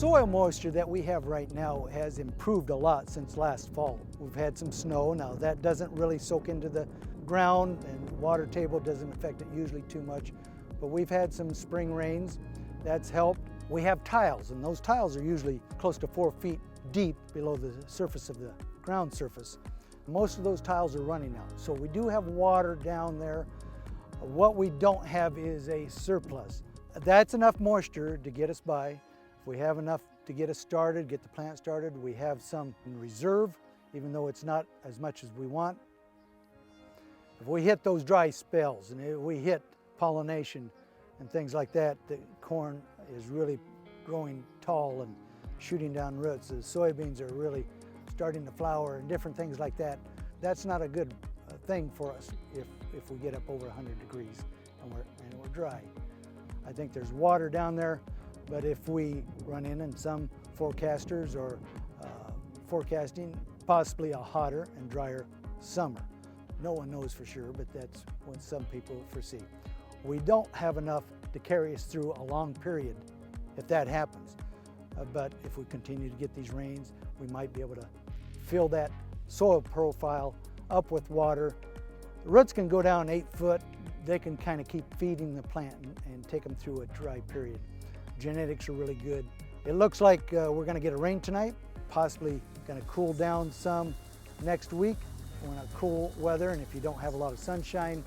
soil moisture that we have right now has improved a lot since last fall. We've had some snow. Now that doesn't really soak into the ground, and water table doesn't affect it usually too much, but we've had some spring rains. That's helped. We have tiles, and those tiles are usually close to 4 feet deep below the surface of the ground surface. Most of those tiles are running now, so we do have water down there. What we don't have is a surplus. That's enough moisture to get us by. If we have enough to get us started, get the plant started, we have some in reserve, even though it's not as much as we want. If we hit those dry spells and if we hit pollination and things like that, the corn is really growing tall and shooting down roots. The soybeans are really starting to flower and different things like that. That's not a good thing for us if we get up over 100 degrees and we're dry. I think there's water down there, but if we run in, and some forecasters are forecasting possibly a hotter and drier summer. No one knows for sure, but that's what some people foresee. We don't have enough to carry us through a long period if that happens. But if we continue to get these rains, we might be able to fill that soil profile up with water. The roots can go down 8 foot. They can kind of keep feeding the plant and take them through a dry period. Genetics are really good. It looks like we're going to get a rain tonight, possibly going to cool down some next week. We're in a cool weather, and if you don't have a lot of sunshine,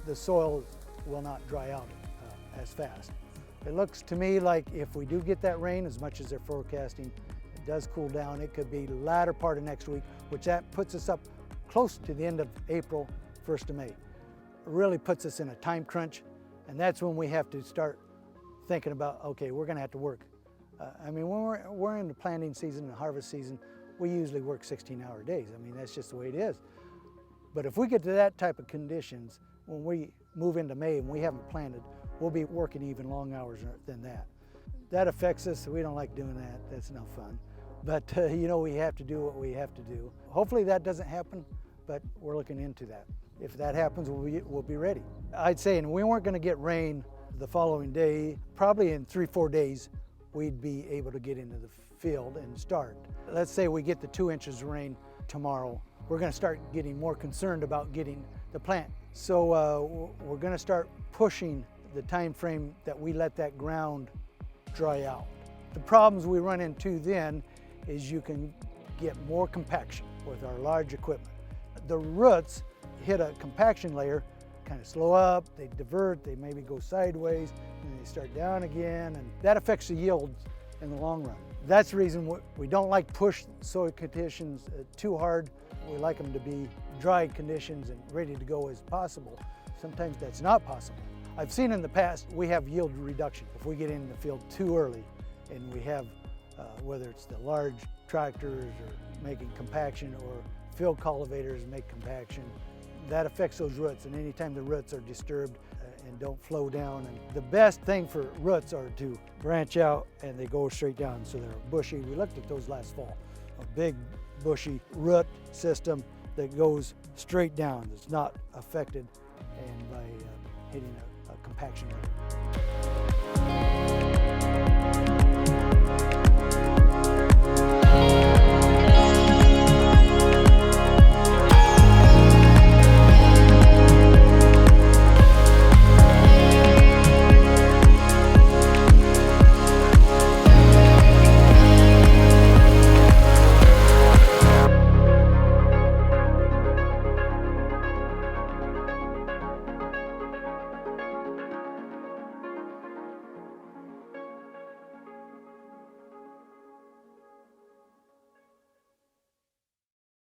the soil will not dry out as fast. It looks to me like if we do get that rain, as much as they're forecasting, it does cool down. It could be latter part of next week, which that puts us up close to the end of April, 1st of May. It really puts us in a time crunch, and that's when we have to start thinking about, okay, we're gonna have to work. I mean, when we're in the planting season and harvest season, we usually work 16-hour days. I mean, that's just the way it is. But if we get to that type of conditions, when we move into May and we haven't planted, we'll be working even long hours than that. That affects us. We don't like doing that. That's no fun. But you know, we have to do what we have to do. Hopefully that doesn't happen, but we're looking into that. If that happens, we'll be ready. I'd say, and we weren't going to get rain the following day, probably in 3-4 days, we'd be able to get into the field and start. Let's say we get the 2 inches of rain tomorrow. We're going to start getting more concerned about getting the plant. So we're going to start pushing the time frame that we let that ground dry out. The problems we run into then is you can get more compaction with our large equipment. The roots hit a compaction layer, kind of slow up, they divert, they maybe go sideways, and they start down again, and that affects the yields in the long run. That's the reason we don't like push soil conditions too hard. We like them to be dry conditions and ready to go as possible. Sometimes that's not possible. I've seen in the past we have yield reduction if we get in the field too early, and we have whether it's the large tractors or making compaction or field cultivators make compaction. That affects those roots, and anytime the roots are disturbed and don't flow down. And the best thing for roots are to branch out and they go straight down, so they're bushy. We looked at those last fall. A big bushy root system that goes straight down, that's not affected and by hitting a compaction layer.